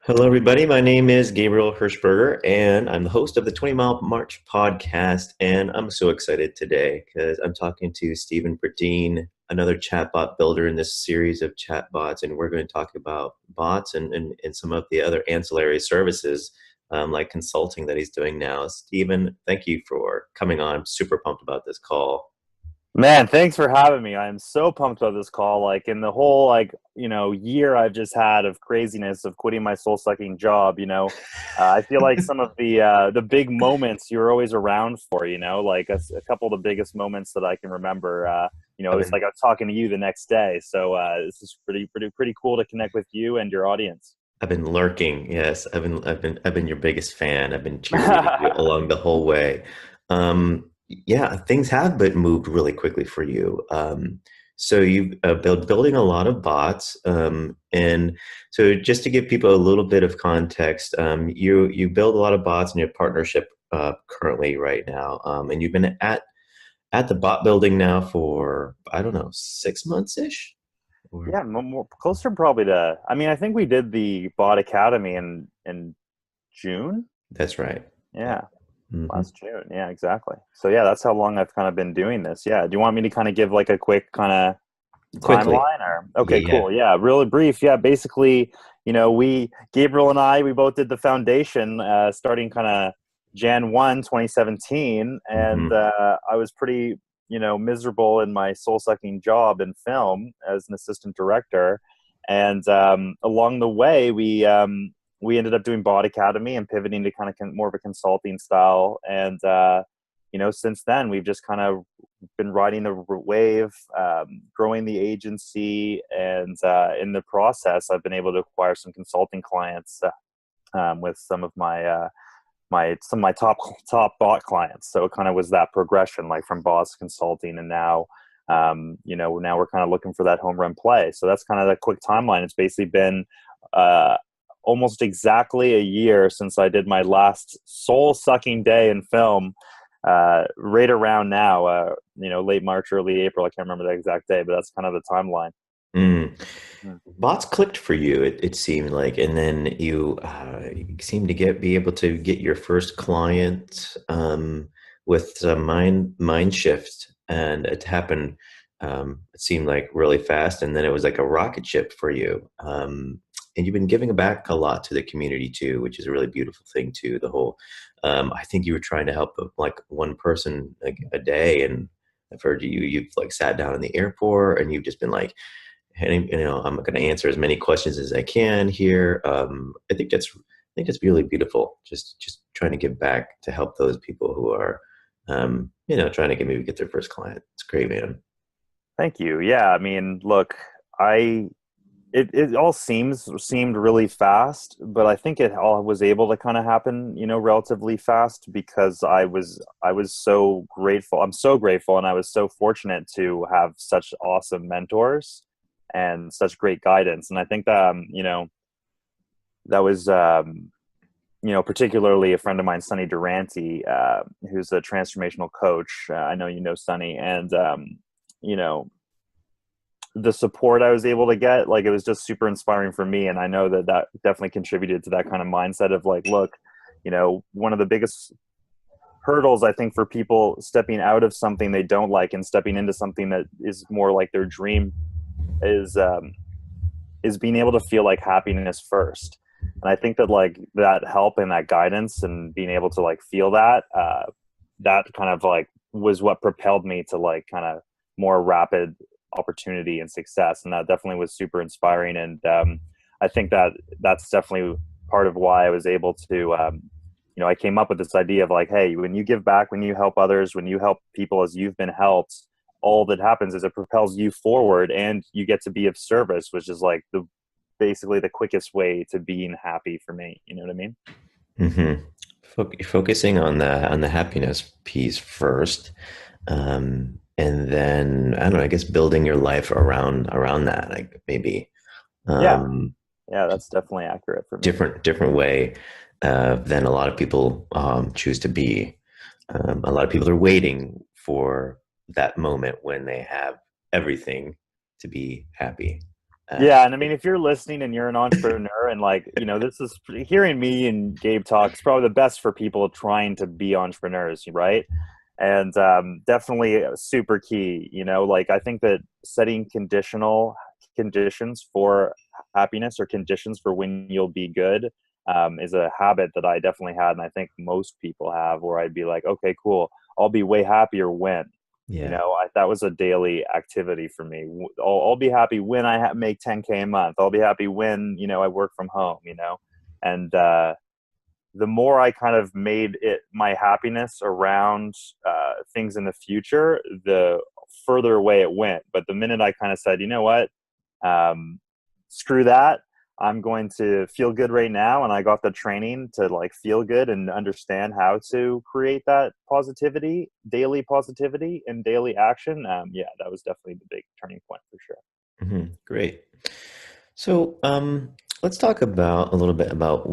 Hello, everybody. My name is Gabriel Hirschberger, and I'm the host of the 20 Mile March podcast. And I'm so excited today because I'm talking to Stephen Bradeen, another chatbot builder in this series of chatbots. And we're going to talk about bots and some of the other ancillary services like consulting that he's doing now. Stephen, thank you for coming on. I'm super pumped about this call. Man, thanks for having me. I'm so pumped about this call. Like in the whole year I've just had of craziness of quitting my soul-sucking job, I feel like some of the big moments you're always around for, like a couple of the biggest moments that I can remember. I've It's been like I was talking to you the next day. So this is pretty cool to connect with you and your audience. I've been lurking. Yes, I've been your biggest fan. I've been cheerleading you along the whole way. Yeah, things have been moved really quickly for you. So you've building a lot of bots, and so just to give people a little bit of context, you build a lot of bots in your partnership currently right now, and you've been at the bot building now for I don't know 6 months ish. Or Yeah, more closer probably to. I mean, I think we did the Bot Academy in June. that's right. Yeah. Yeah, Hmm. last June. Yeah, exactly. So yeah, that's how long I've kind of been doing this. Yeah. Do you want me to kind of give like a quick kind of Quickly. timeline or Yeah, okay, yeah. cool. Yeah, really brief. Yeah, basically, we Gabriel and I we both did the foundation starting kind of Jan 1, 2017 and Hmm. I was pretty, miserable in my soul-sucking job in film as an assistant director and along the way we ended up doing Bot Academy and pivoting to kind of more of a consulting style and since then we've just kind of been riding the wave, growing the agency, and in the process, I've been able to acquire some consulting clients with some of my top bot clients. So it kind of was that progression, like from bots consulting, and now, now we're kind of looking for that home run play. So that's kind of the quick timeline. It's basically been uh, almost exactly a year since I did my last soul sucking day in film right around now, late March, early April. I can't remember the exact day, but that's kind of the timeline. Mm. Mhm. Bots clicked for you, it seemed like, and then you seemed to be able to get your first client with some mind shift, and it happened. It seemed like really fast, and then it was like a rocket ship for you. And you've been giving back a lot to the community too, which is a really beautiful thing too. The whole, I think you were trying to help like one person like a day, and I've heard you've like sat down in the airport, and you've just been like, and I'm going to answer as many questions as I can here. I think that's really beautiful. Just trying to give back to help those people who are, trying to maybe get their first client. It's great, man. Thank you. Yeah, I mean, look, I it all seemed really fast, but I think it all was able to kind of happen, relatively fast because I was so grateful. I'm so grateful, and I was so fortunate to have such awesome mentors and such great guidance. And I think that that was particularly a friend of mine, Sonny Durante, who's a transformational coach. I know you know Sonny, and you know the support I was able to get, like it was just super inspiring for me. And I know that that definitely contributed to that kind of mindset of like, look, one of the biggest hurdles I think for people stepping out of something they don't like and stepping into something that is more like their dream is is being able to feel like happiness first. And I think that like that help and that guidance and being able to like feel that, that kind of like was what propelled me to like kind of more rapid opportunity and success. And that definitely was super inspiring. And I think that that's definitely part of why I was able to, I came up with this idea of like, hey, when you give back, when you help others, when you help people as you've been helped, all that happens is it propels you forward and you get to be of service, which is like the basically the quickest way to being happy for me. You know what I mean? Hmm. Focusing on the happiness piece first, and then I don't know. I guess building your life around that, like maybe Yeah. um, Yeah, that's definitely accurate for me. different way than a lot of people choose to be. A lot of people are waiting for that moment when they have everything to be happy. Yeah, and I mean, if you're listening and you're an entrepreneur, and like, this is hearing me and Gabe talk is probably the best for people trying to be entrepreneurs, right? And definitely super key. Like I think that setting conditional conditions for happiness or conditions for when you'll be good is a habit that I definitely had, and I think most people have. Where I'd be like, okay, cool, I'll be way happier when. Yeah. That was a daily activity for me. I'll be happy when I make 10K a month. I'll be happy when, I work from home, and the more I kind of made it my happiness around things in the future, the further away it went. But the minute I kind of said, you know what, screw that, I'm going to feel good right now, and I got the training to like feel good and understand how to create that daily positivity and daily action. Yeah, that was definitely the big turning point for sure. Great. So let's talk about a little bit about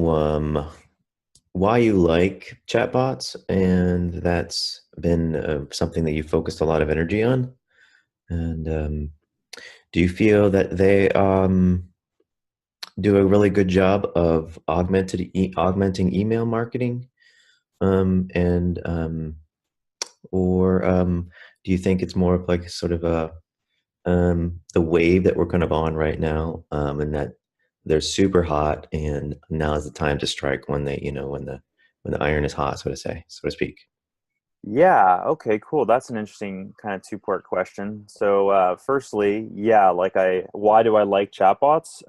why you like chatbots, and that's been something that you focused a lot of energy on. And do you feel that they do a really good job of augmenting email marketing, and or do you think it's more of like sort of the wave that we're kind of on right now, and that they're super hot, and now is the time to strike when the iron is hot, so to speak. Yeah. Okay. Cool. That's an interesting kind of two-part question. So, firstly, yeah, why do I like chatbots?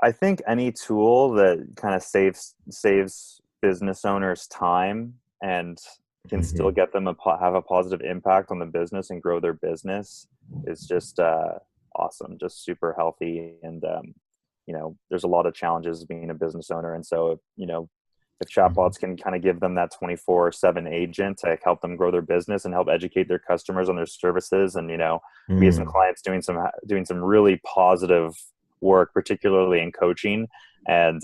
I think any tool that kind of saves business owners time and can still Hmm. get them have a positive impact on the business and grow their business is just awesome, just super healthy. And there's a lot of challenges being a business owner, and so if Hmm. chatbots can kind of give them that 24/7 agent to help them grow their business and help educate their customers on their services, and we have some Mm. clients doing some really positive work, particularly in coaching, and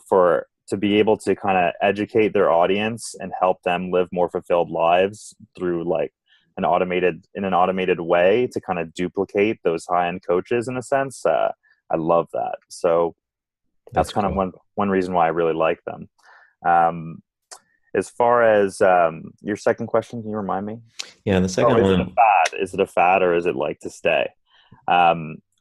for to be able to kind of educate their audience and help them live more fulfilled lives through like in an automated way to kind of duplicate those high end coaches in a sense. I love that. So that's That's kind of cool. one reason why I really like them. Um, as far as your second question, can you remind me? Yeah, the Oh, second is it a one. fad? Is it a fad, or is it like to stay?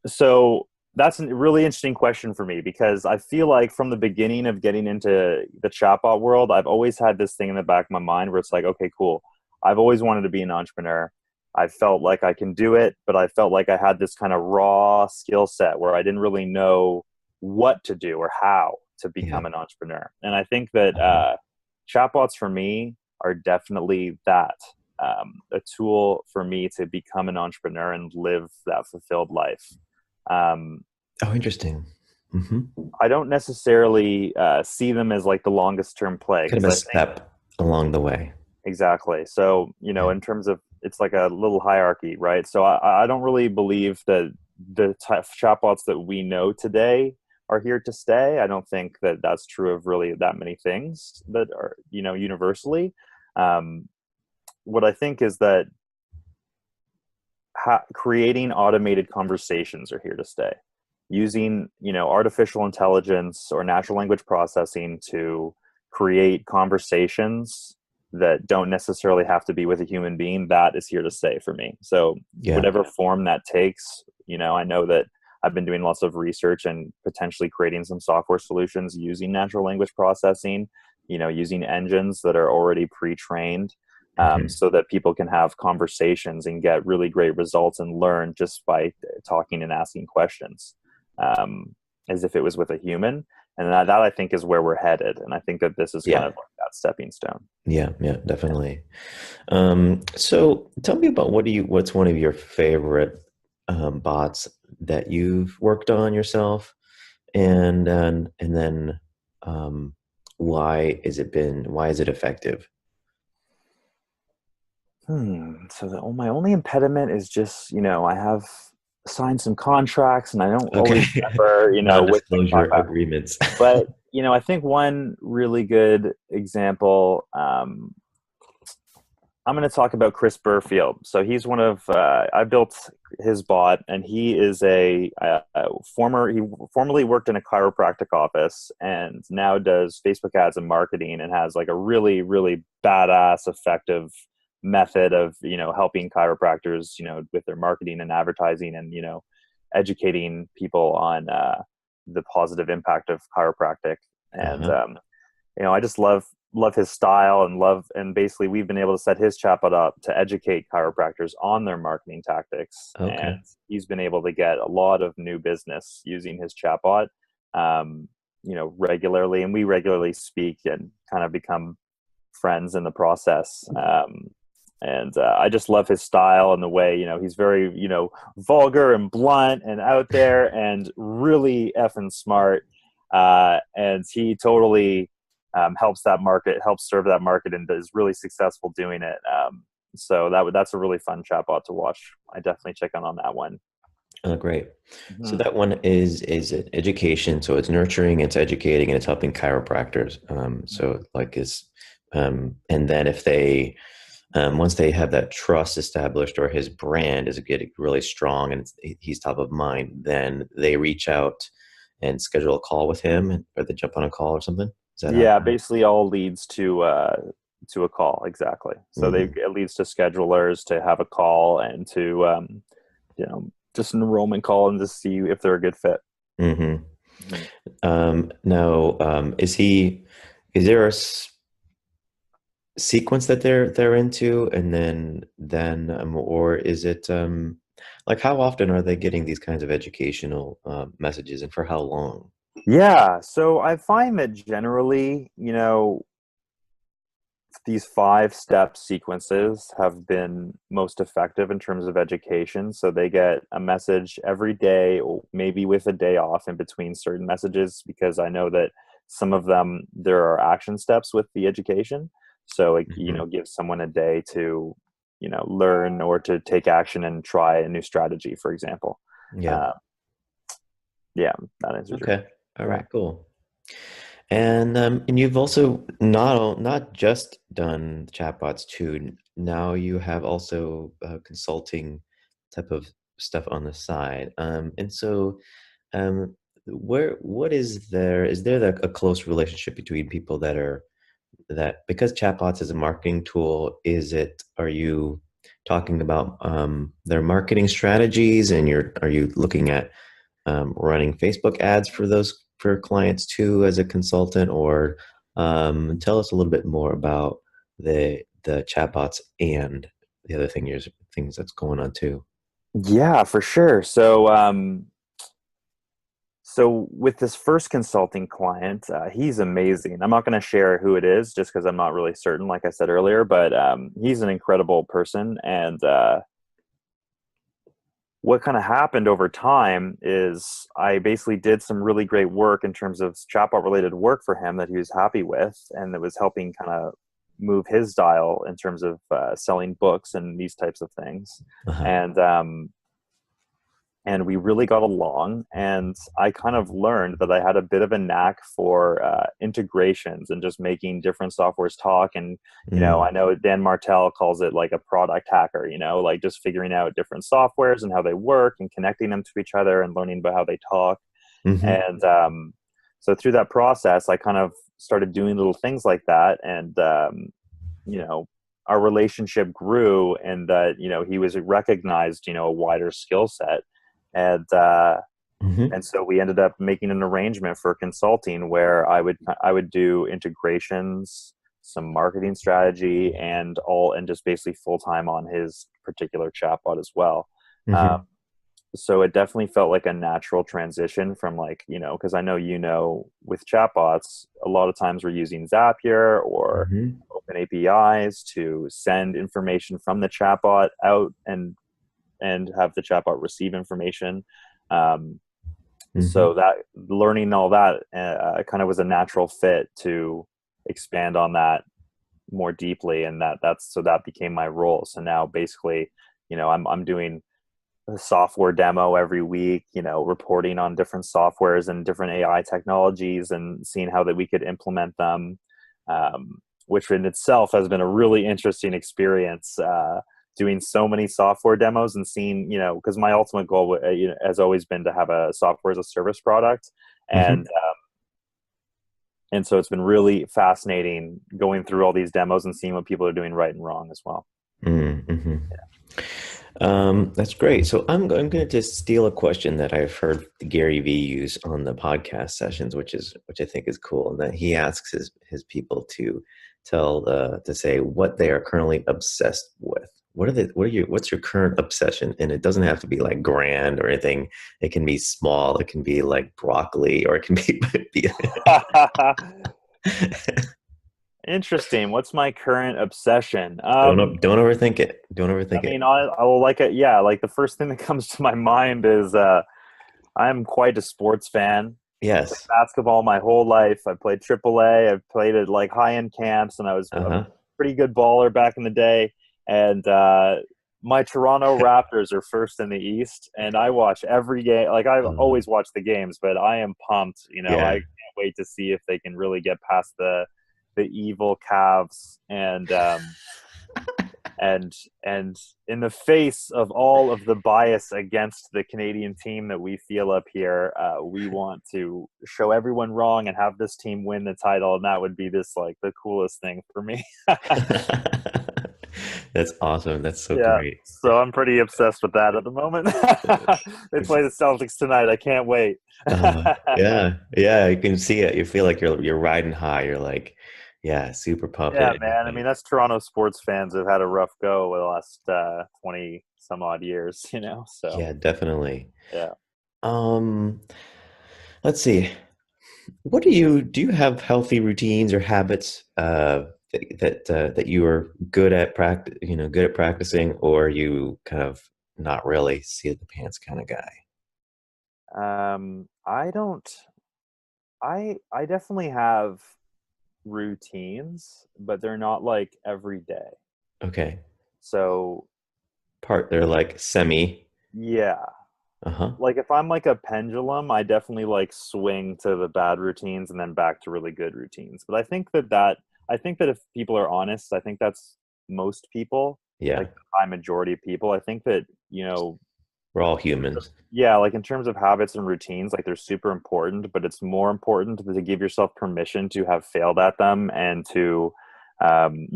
So that's a really interesting question for me, because I feel like from the beginning of getting into the chatbot world, I've always had this thing in the back of my mind where it's like, okay, cool. I've always wanted to be an entrepreneur. I felt like I can do it, but I felt like I had this kind of raw skill set where I didn't really know what to do or how to Yeah. become an entrepreneur. And I think that Uh-huh. chatbots for me are definitely that, a tool for me to become an entrepreneur and live that fulfilled life. Um, Oh, interesting. Hmm. I don't necessarily see them as like the longest term play, Kind because of a I think step along the way. exactly. So, Yeah. in terms of it's like a little hierarchy, right? So I don't really believe that the type chatbots that we know today are here to stay. I don't think that that's true of really that many things that are, universally. Um, what I think is that creating automated conversations are here to stay, using artificial intelligence or natural language processing to create conversations that don't necessarily have to be with a human being. That is here to stay for me. So Yeah. whatever form that takes, I know that I've been doing lots of research and potentially creating some software solutions using natural language processing, using engines that are already pre-trained, Hmm. so that people can have conversations and get really great results and learn just by talking and asking questions, as if it was with a human. And that I think is where we're headed. And I think that this is kind Yeah. of like that stepping stone. Yeah. Yeah. Definitely. So tell me about what's one of your favorite bots that you've worked on yourself, and then um, why is it effective? So my only impediment is just, I have signed some contracts and I don't Okay. always remember, which Non-disclosure contract. agreements. But, I think one really good example, I'm going to talk about Chris Burfield. So he's one of I built his bot, and he is he formerly worked in a chiropractic office and now does Facebook ads and marketing, and has like a really really badass effective method of helping chiropractors with their marketing and advertising, and educating people on the positive impact of chiropractic. And Uh-huh. I just love his style, and basically we've been able to set his chatbot up to educate chiropractors on their marketing tactics, and Okay. he's been able to get a lot of new business using his chatbot, regularly, and we regularly speak and kind of become friends in the process. And I just love his style and the way he's very vulgar and blunt and out there and really effing smart, and he totally helps serve that market, and is really successful doing it. So that's a really fun chatbot to watch. I definitely check in on that one. Oh, great. So Mhm. that one is it education. So it's nurturing, it's educating, and it's helping chiropractors. So like is and then if they once they have that trust established, or his brand is getting really strong and he's top of mind, then they reach out and schedule a call with him, or they jump on a call or something. Is that how? Yeah, basically all leads to a call, exactly. So Mm-hmm. it leads to schedulers to have a call, and to just an enrollment call, and to see if they're a good fit. Mm-hmm. Mhm. Now, is there a sequence that they're into, and then or is it like how often are they getting these kinds of educational messages, and for how long? Yeah, so I find that generally, these 5-step sequences have been most effective in terms of education. So they get a message every day, or maybe with a day off in between certain messages, because I know that some of them, there are action steps with the education. So it, Hmm. gives someone a day to, learn or to take action and try a new strategy, for example. Yeah. Uh, yeah, that answers your Okay. question. All Yeah. right. Cool. And you've also not just done chatbots too. Now you have also consulting type of stuff on the side. And so what is there like a close relationship between people that because chatbots is a marketing tool, are you talking about their marketing strategies, and are you looking at running Facebook ads for clients too as a consultant, or tell us a little bit more about the chatbots and the other things that's going on too. Yeah, for sure. So with this first consulting client, he's amazing. I'm not going to share who it is just because I'm not really certain, like I said earlier, but he's an incredible person. And what kind of happened over time is I basically did some really great work in terms of chatbot related work for him that he was happy with, and that was helping kind of move his dial in terms of selling books and these types of things. Uh-huh. And we really got along, and I kind of learned that I had a bit of a knack for integrations and just making different softwares talk. And I Mm. know Dan Martell calls it like a product hacker, like just figuring out different softwares and how they work and connecting them to each other and learning about how they talk. Hmm. And so through that process, I kind of started doing little things like that. And you know our relationship grew, and that he was recognized a wider skill set. And Hmm. so we ended up making an arrangement for consulting where I would do integrations, some marketing strategy, and just basically full time on his particular chatbot as well. um, Hmm. so it definitely felt like a natural transition from, like, because I know, with chatbots, a lot of times we're using Zapier or Hmm. open APIs to send information from the chatbot out, and have the chatbot receive information. Um, Hmm. so that learning all that kind of was a natural fit to expand on that more deeply, and that became my role. So now basically, I'm doing a software demo every week, reporting on different softwares and different AI technologies, and seeing how that we could implement them. which in itself has been a really interesting experience. Doing so many software demos and seeing, because my ultimate goal has always been to have a software as a service product, Hmm. and so it's been really fascinating going through all these demos and seeing what people are doing right and wrong as well. Mm-hmm. That's great. So I'm going to just steal a question that I've heard Gary Vee use on the podcast sessions, which I think is cool, and that he asks his people to to say what they are currently obsessed with. What's your current obsession? And it doesn't have to be like grand or anything. It can be small. It can be like broccoli, or it can be Interesting. What's my current obsession? don't overthink it. Don't I overthink mean, it. I will like it. Yeah, like the first thing that comes to my mind is I'm quite a sports fan. Played Yes. basketball my whole life. I played AAA. I've played at like high end camps, and I was a Uh-huh. pretty good baller back in the day. And my Toronto Raptors are first in the East, and I watch every game. Like I always watch the games, but I am pumped. I Yeah. can't wait to see if they can really get past the evil Cavs and and in the face of all of the bias against the Canadian team that we feel up here, we want to show everyone wrong and have this team win the title, and that would be this like the coolest thing for me. That's awesome. That's so Yeah, great. so I'm pretty obsessed with that at the moment. They play the Celtics tonight. I can't wait. Yeah, yeah, you can see it. You feel like you're riding high. You're like, yeah, super pumped. Yeah, man. I mean, that's Toronto sports fans have had a rough go with the last 20 some odd years, So Yeah, definitely. yeah. Um, let's see. Do you have healthy routines or habits that you are good at practicing, or are you kind of not really see the pants kind of guy? I don't. I definitely have routines, but they're not like every day. Okay. So They're like semi. yeah, Uh-huh. like if I'm like a pendulum, I definitely like swing to the bad routines and then back to really good routines. But I think that if people are honest, I think that's most people, Yeah. like the high majority of people. I think that We're all humans. yeah, like in terms of habits and routines, like they're super important, but it's more important to give yourself permission to have failed at them and to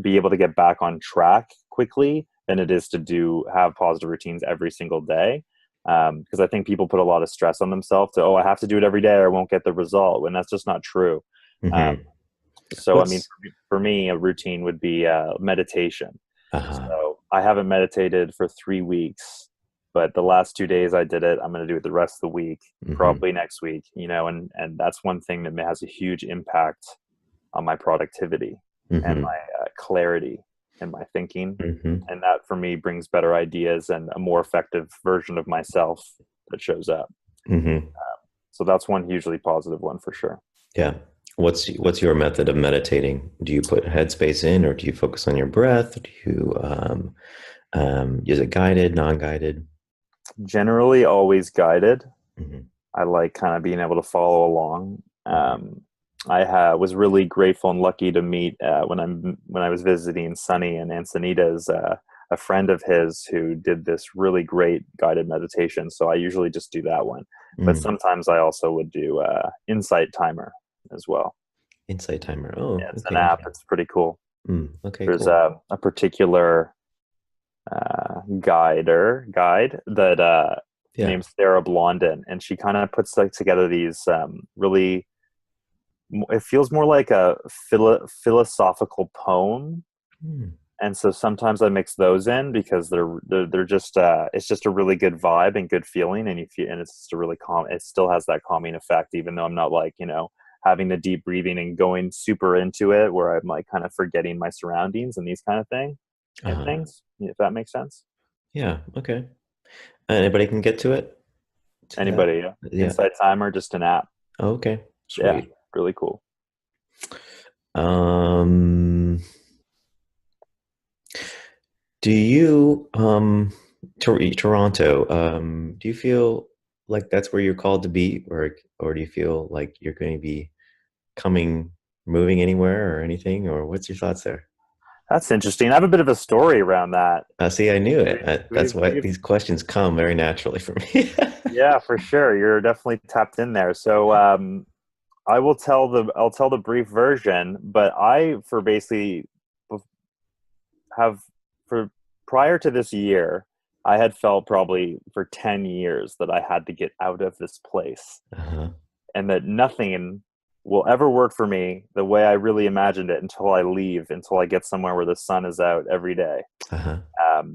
be able to get back on track quickly than it is to have positive routines every single day. Because I think people put a lot of stress on themselves to, oh, I have to do it every day or I won't get the result, when that's just not true. Um, Hmm. so, I mean, What's for me, a routine would be meditation. uh-huh. So I haven't meditated for 3 weeks, but the last 2 days I did it. I'm going to do it the rest of the week, Hmm. probably next week, and that's one thing that has a huge impact on my productivity and Hmm. my clarity and my thinking. Hmm. And that for me brings better ideas and a more effective version of myself that shows up. Hmm. So that's one hugely positive one for sure. Yeah. What's your method of meditating? Do you put headspace in, or do you focus on your breath? Do you is it guided, non-guided? Generally, always guided. Hmm. I like kind of being able to follow along. Hmm. I was really grateful and lucky to meet when I was visiting Sunny and Encinitas, a friend of his who did this really great guided meditation. So I usually just do that one, but Mm. sometimes I also would do Insight Timer as well. Insight timer. Oh, Yeah, it's an okay. app. It's pretty cool. Okay, There's cool. a particular guide that Yeah. named Sarah Blondin, and she kind of puts like together these really. It feels more like a philosophical poem, Mm. and so sometimes I mix those in because they're just it's just a really good vibe and good feeling, and it's just a really calm. It still has that calming effect, even though I'm not like having the deep breathing and going super into it, where I'm like kind of forgetting my surroundings and these kind of Uh-huh. things. If that makes sense. Yeah. Okay. Anybody can get to that. Anybody? Yeah. Yeah. Insight Timer, just an app. Okay. Yeah, Sweet. really cool. Um, do you Toronto, do you feel like that's where you're called to be, or do you feel like you're going to be coming moving anywhere or anything, or what's your thoughts there? That's interesting. I have a bit of a story around that. See, I knew it. We've, That's why we've these questions come very naturally for me. yeah, for sure. You're definitely tapped in there. So I'll tell the brief version, but I for basically have for prior to this year, I had felt probably for 10 years that I had to get out of this place Uh-huh. and that nothing will ever work for me the way I really imagined it until I leave, until I get somewhere where the sun is out every day. Uh-huh.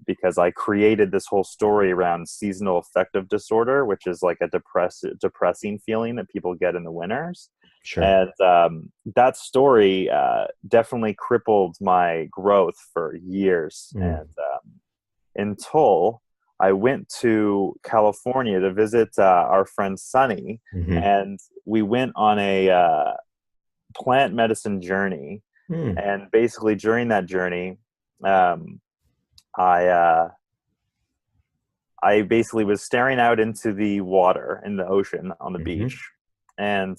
Because I created this whole story around seasonal affective disorder, which is like a depressing feeling that people get in the winters. Sure. And that story definitely crippled my growth for years. Mm. And until I went to California to visit our friend Sunny, Mm-hmm. and we went on a plant medicine journey. Mm. And basically, during that journey, um, I I basically was staring out into the water in the ocean on the Mm-hmm. beach, and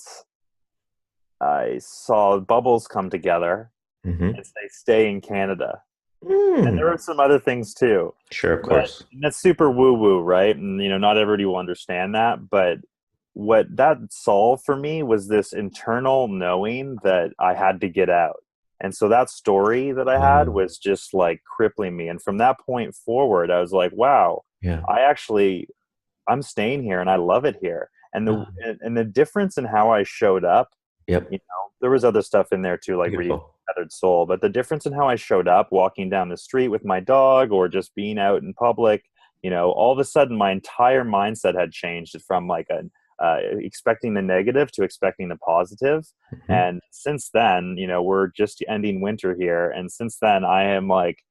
I saw bubbles come together Mm-hmm. and say "Stay in Canada." And there Mm. were some other things too, Sure, of but course. that's super woo woo, right? And not everybody will understand that, but what that solved for me was this internal knowing that I had to get out. And so that story that I had Oh, was just like crippling me. And from that point forward, I was like, wow, yeah. I actually I'm staying here and I love it here. And Ah, the difference in how I showed up, yep. there was other stuff in there too, like reading Beautiful. Tethered Soul, but the difference in how I showed up, walking down the street with my dog or just being out in public, all of a sudden my entire mindset had changed from like a expecting the negative to expecting the positive. Mm-hmm. And since then, we're just ending winter here, and since then I am like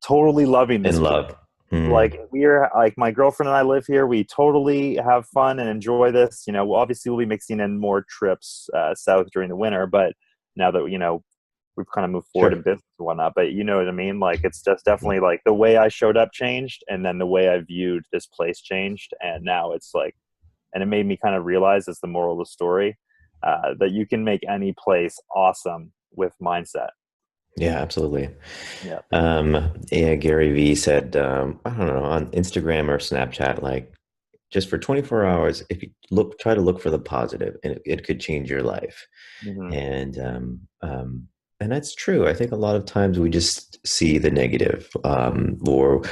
totally loving this In place. love. Mm. Like we're like my girlfriend and I live here. We totally have fun and enjoy this. Obviously we'll be mixing in more trips south during the winter, but now that we've kind of moved forward in Sure. business and whatnot. But you know what I mean? Like it's just definitely like the way I showed up changed, and then the way I viewed this place changed, and now it's like, and it made me kind of realize, as the moral of the story, that you can make any place awesome with mindset. Yeah, absolutely. Yeah. Yeah, Gary Vee said, I don't know, on Instagram or Snapchat, like just for 24 hours, if you try to look for the positive, and it could change your life. Hmm. And and that's true. I think a lot of times we just see the negative, or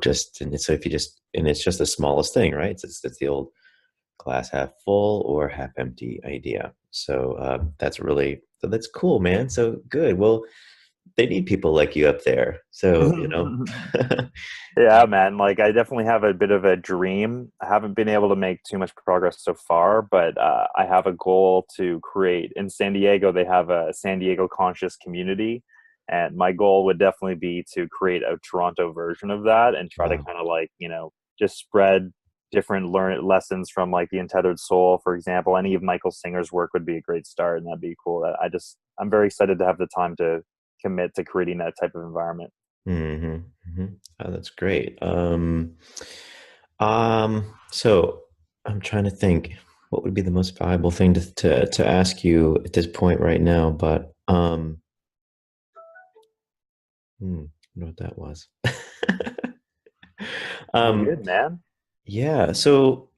just, and so if you just, and it's just the smallest thing, right? It's the old glass half full or half empty idea. So that's cool, man. So good. Well, they need people like you up there. So, Yeah, man. Like, I definitely have a bit of a dream. I haven't been able to make too much progress so far, but I have a goal to create in San Diego. They have a San Diego conscious community. And my goal would definitely be to create a Toronto version of that and try to wow. kind of like, just spread different lessons from like the Untethered Soul, for example. Any of Michael Singer's work would be a great start, and that'd be cool. I'm very excited to have the time to commit to creating that type of environment. Hmm. Hmm. Oh, that's great. So I'm trying to think what would be the most valuable thing to ask you at this point right now, but I don't know what that was. All um, good, man. yeah. So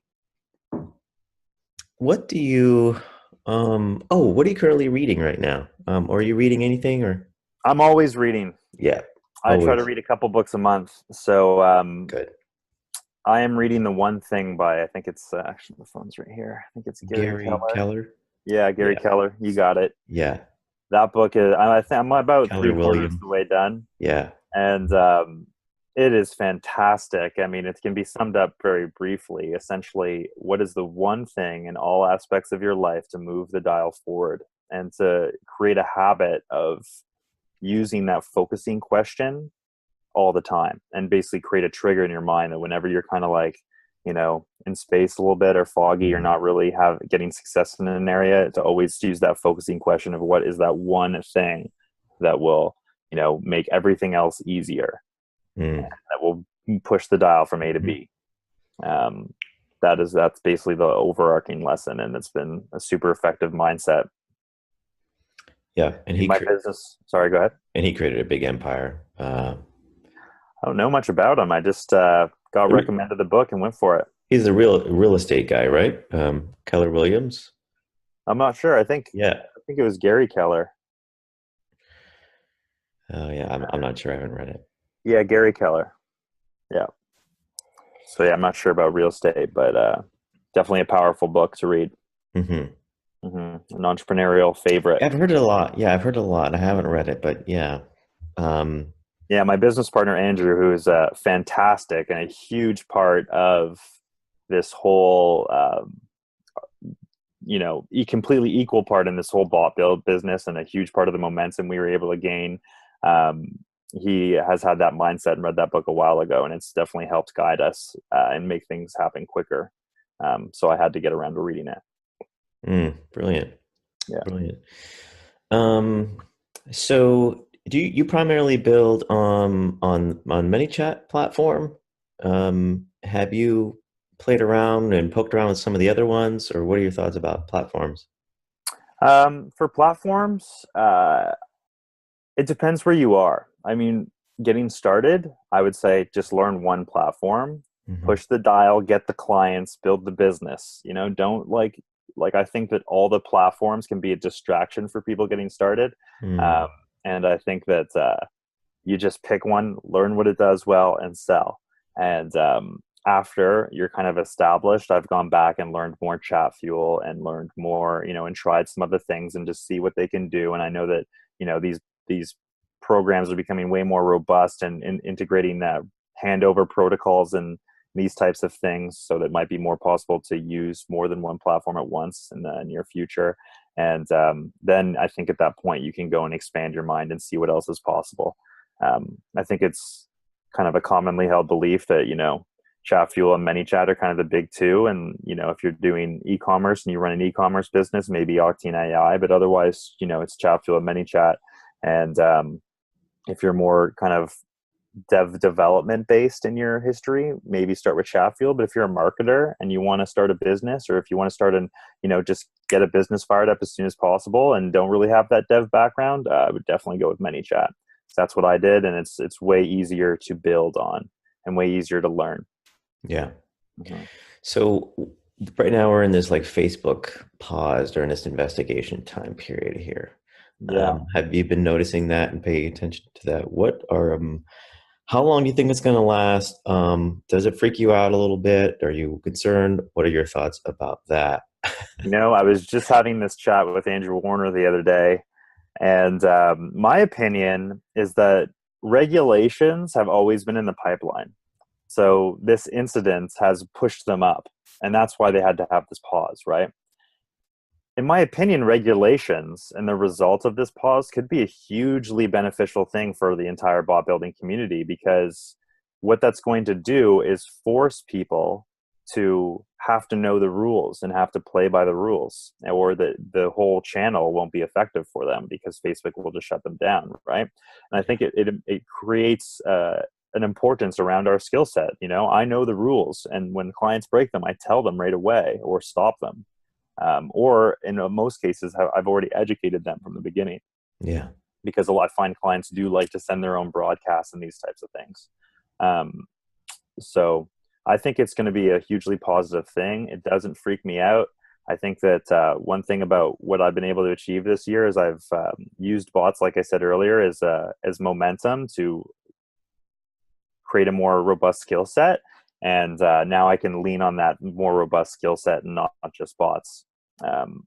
what do you what are you currently reading right now? Or are you reading anything or I'm always reading. yeah, I try to always read a couple books a month. So good. I am reading The One Thing by, I think it's actually the phone's right here. I think it's Gary Gary Keller. Keller? Yeah, Gary Yeah. Keller. You got it. Yeah. That book is, I think I'm about Keller three-quarters William. the way done. Yeah. And it is fantastic. I mean, it can be summed up very briefly. Essentially, what is the one thing in all aspects of your life to move the dial forward and to create a habit of using that focusing question all the time, and basically create a trigger in your mind that whenever you're kind of like, in space a little bit or foggy, you're Mm, not really getting success in an area, to always use that focusing question of what is that one thing that will, make everything else easier, mm, that will push the dial from A to mhm. B. Um, that's basically the overarching lesson, and it's been a super effective mindset. Yeah, My business. Sorry, go ahead. and he created a big empire. I don't know much about him. I just got recommended the book and went for it. He's a real estate guy, right? Keller Williams. I'm not sure. Yeah. I think it was Gary Keller. Oh yeah, I'm not sure. I haven't read it. Yeah, Gary Keller. Yeah. So yeah, I'm not sure about real estate, but definitely a powerful book to read. Hmm. An entrepreneurial favorite. I've heard it a lot. Yeah, I've heard it a lot. I haven't read it, but yeah. Um, Yeah, my business partner Andrew, who is fantastic and a huge part of this whole, completely equal part in this whole bot build business, and a huge part of the momentum we were able to gain. Um, he has had that mindset and read that book a while ago, and it's definitely helped guide us and make things happen quicker. So I had to get around to reading it. Brilliant, Yeah. brilliant. Um, so do you primarily build on ManyChat platform? Have you played around and poked around with some of the other ones, or what are your thoughts about platforms? For platforms, it depends where you are. I mean, getting started, I would say just learn one platform, Hmm. push the dial, get the clients, build the business. Don't like I think that all the platforms can be a distraction for people getting started. Um, Mm, and I think that you just pick one, learn what it does well, and sell. And after you're kind of established, I've gone back and learned more chat fuel and learned more, and tried some other things and just see what they can do. And I know that these programs are becoming way more robust and integrating that handover protocols and these types of things, so that it might be more possible to use more than one platform at once in the near future. And then I think at that point you can go and expand your mind and see what else is possible. I think it's kind of a commonly held belief that chat fuel and ManyChat are kind of the big two. And if you're doing e-commerce and you run an e-commerce business, maybe Octane AI, but otherwise it's chat fuel and ManyChat. And if you're more kind of development based in your history, maybe start with chat fuel. But if you're a marketer and you want to start a business, or if you want to start just get a business fired up as soon as possible and don't really have that dev background, I would definitely go with ManyChat. That's what I did, and it's way easier to build on and way easier to learn. yeah. Mhm. So right now we're in this like Facebook pause during this investigation time period here. Yeah. Have you been noticing that and paying attention to that? How long do you think it's going to last? Does it freak you out a little bit? Are you concerned? What are your thoughts about that? I was just having this chat with Andrew Warner the other day, and my opinion is that regulations have always been in the pipeline. So this incident has pushed them up, and that's why they had to have this pause, right? In my opinion, regulations and the result of this pause could be a hugely beneficial thing for the entire bot building community, because what that's going to do is force people to have to know the rules and have to play by the rules, or the whole channel won't be effective for them because Facebook will just shut them down, right? And I think it creates an importance around our skill set. I know the rules, and when clients break them, I tell them right away or stop them, or in most cases, I've already educated them from the beginning, Yeah. because I find clients do like to send their own broadcasts and these types of things. Um, so I think it's going to be a hugely positive thing. It doesn't freak me out. I think that one thing about what I've been able to achieve this year is I've used bots, like I said earlier, as momentum to create a more robust skill set. And now I can lean on that more robust skill set and not just bots. Um,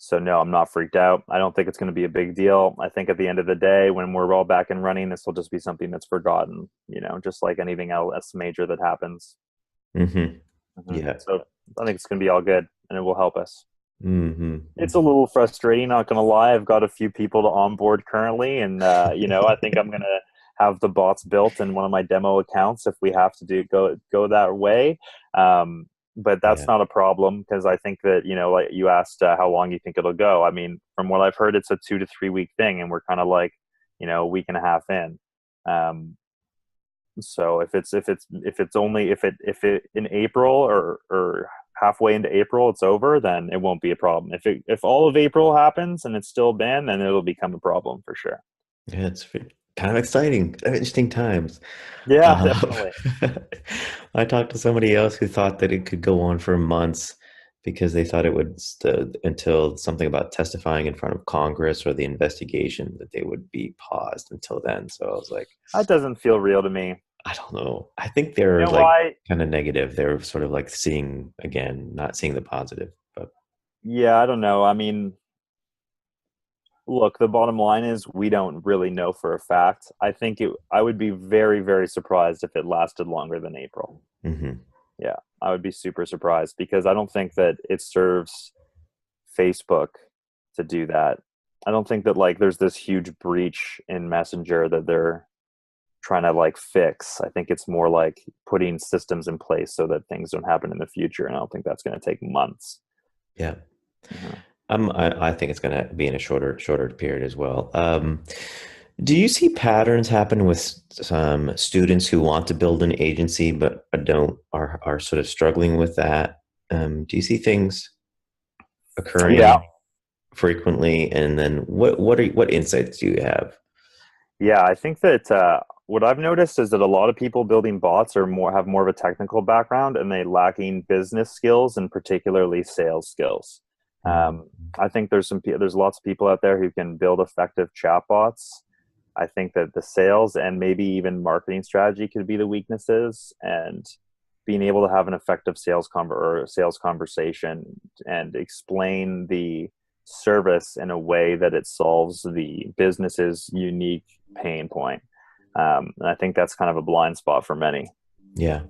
so no, I'm not freaked out. I don't think it's going to be a big deal. I think at the end of the day, when we're all back and running, this will just be something that's forgotten, just like anything else major that happens. Hmm. Yeah. So I think it's going to be all good, and it will help us. Hmm. It's a little frustrating, not going to lie. I've got a few people to onboard currently, and I think I'm going to have the bots built in one of my demo accounts if we have to go that way. But that's Yeah. not a problem, because I think that like you asked, how long you think it'll go. I mean, from what I've heard, it's a 2 to 3 week thing, and we're kind of like a week and a half in. So if it's only if it in April or halfway into April it's over, then it won't be a problem. If all of April happens and it's still banned, then it'll become a problem for sure. Yeah, it's kind of exciting, interesting times. Yeah, Uh, definitely. I talked to somebody else who thought that it could go on for months because they thought it would until something about testifying in front of Congress or the investigation that they would be paused until then. So I was like, That doesn't feel real to me. I don't know. I think You they're know like why? kind of negative. They're sort of like seeing again, not seeing the positive. But Yeah, I don't know. I mean, look, the bottom line is we don't really know for a fact. I would be very, very surprised if it lasted longer than April. mhm. Yeah, I would be super surprised because I don't think that it serves Facebook to do that. I don't think that like there's this huge breach in Messenger that they're trying to like fix. I think it's more like putting systems in place so that things don't happen in the future, and I don't think that's going to take months. Yeah. Mhm. I think it's going to be in a shorter period as well. Do you see patterns happen with some students who want to build an agency but don't are sort of struggling with that? Do you see things Yeah, occurring frequently? And then what insights do you have? yeah. I think that what I've noticed is that a lot of people building bots are more have more of a technical background and they lacking business skills and particularly sales skills. Mm, Um, I think there's lots of people out there who can build effective chatbots. I think that the sales and maybe even marketing strategy could be the weaknesses, and being able to have an effective sales conversation and explain the service in a way that it solves the business's unique pain point. And I think that's kind of a blind spot for many. yeah.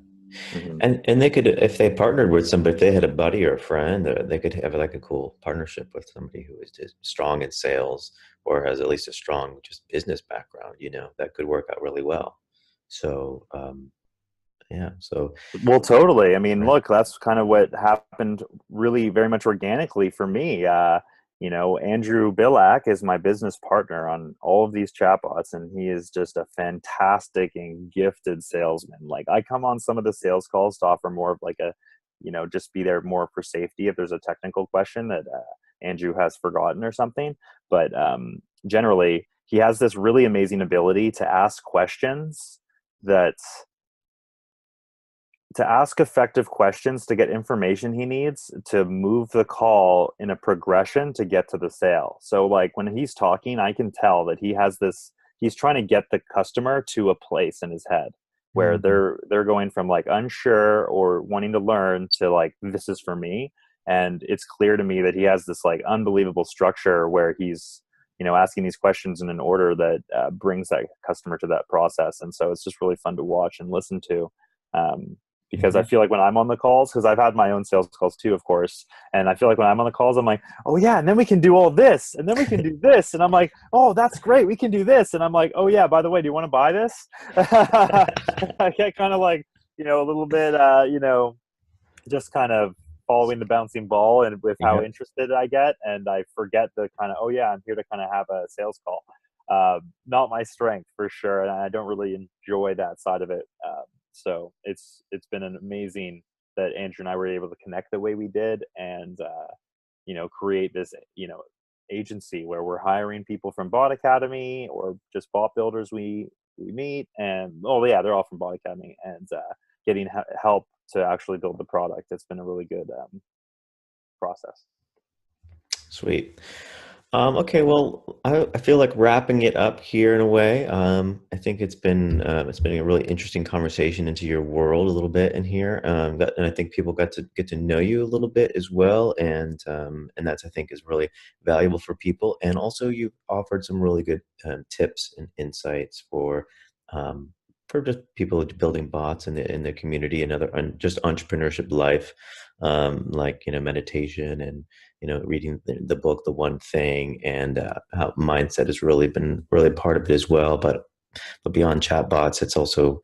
Hmm. And they could, if they partnered with somebody, if they had a buddy or a friend, they could have like a cool partnership with somebody who is just strong in sales or has at least a strong just business background, that could work out really well. So, yeah, so, Well, totally. I mean, right. look, that's kind of what happened really very much organically for me. Andrew Billack is my business partner on all of these chatbots, and he is just a fantastic and gifted salesman. Like, I come on some of the sales calls to offer more of like just be there more for safety if there's a technical question that Andrew has forgotten or something. But generally, he has this really amazing ability to ask questions that to ask effective questions to get information he needs to move the call in a progression to get to the sale. So like when he's talking, I can tell that he's trying to get the customer to a place in his head where Mhm. they're going from like unsure or wanting to learn to like this is for me. And it's clear to me that he has this like unbelievable structure where he's asking these questions in an order that brings that customer to that process. And so it's just really fun to watch and listen to. Um, because I Mhm. feel like when I'm on the calls, because I've had my own sales calls too, of course, and I feel like when I'm on the calls, I'm like, oh yeah, and then we can do all this, and then we can do this, and I'm like, oh, that's great, we can do this, and I'm like, oh yeah, by the way, do you want to buy this? I get kind of like a little bit, just kind of following the bouncing ball and with how Yeah. interested I get, and I forget the kind of oh yeah, I'm here to kind of have a sales call. Not my strength for sure, and I don't really enjoy that side of it. So it's been an amazing that Andrew and I were able to connect the way we did, and create this agency where we're hiring people from Bot Academy or just bot builders we meet, and oh yeah, they're all from Bot Academy, and getting help to actually build the product. It's been a really good process. Sweet. Okay, well, I feel like wrapping it up here in a way. I think it's been a really interesting conversation into your world a little bit in here, and I think people got to get to know you a little bit as well, and that's I think is really valuable for people. And also, you've offered some really good tips and insights for just people building bots in the community and other and just entrepreneurship life, like meditation and reading the book, The One Thing, and how mindset has really been really part of it as well. But beyond chatbots, it's also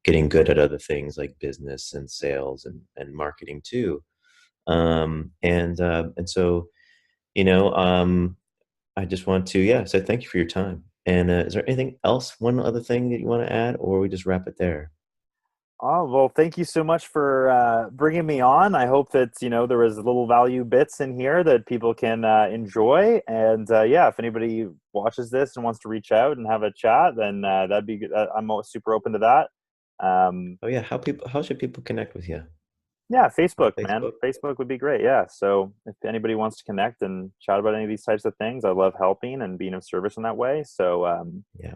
getting good at other things like business and sales and marketing too. And so you know, I just want to say thank you for your time. And is there anything else? One other thing that you want to add, or we just wrap it there? Oh, well, thank you so much for bringing me on. I hope that, there was little value bits in here that people can enjoy. And yeah, if anybody watches this and wants to reach out and have a chat, then that'd be good. I'm super open to that. Um, Oh yeah, how should people connect with you yeah, on Facebook, man. Facebook? Facebook would be great. Yeah. So if anybody wants to connect and chat about any of these types of things, I love helping and being of service in that way. So Yeah.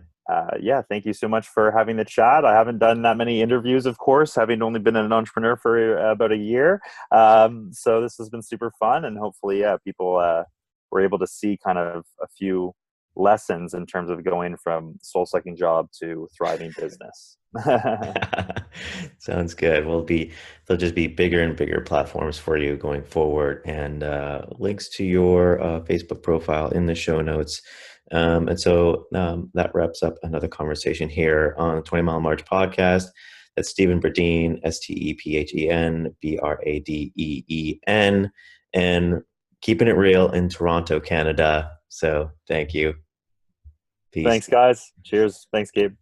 yeah, thank you so much for having the chat. I haven't done that many interviews, of course, having only been an entrepreneur for about a year. So this has been super fun, and hopefully, yeah, people were able to see kind of a few lessons in terms of going from soul-sucking job to thriving business. Sounds good. There'll just be bigger and bigger platforms for you going forward, and links to your Facebook profile in the show notes. And so that wraps up another conversation here on the 20 Mile March podcast. That's Stephen Bradeen, StephenBradeen, and keeping it real in Toronto, Canada. So thank you. Peace. Thanks, guys. Cheers. Thanks, Gabe.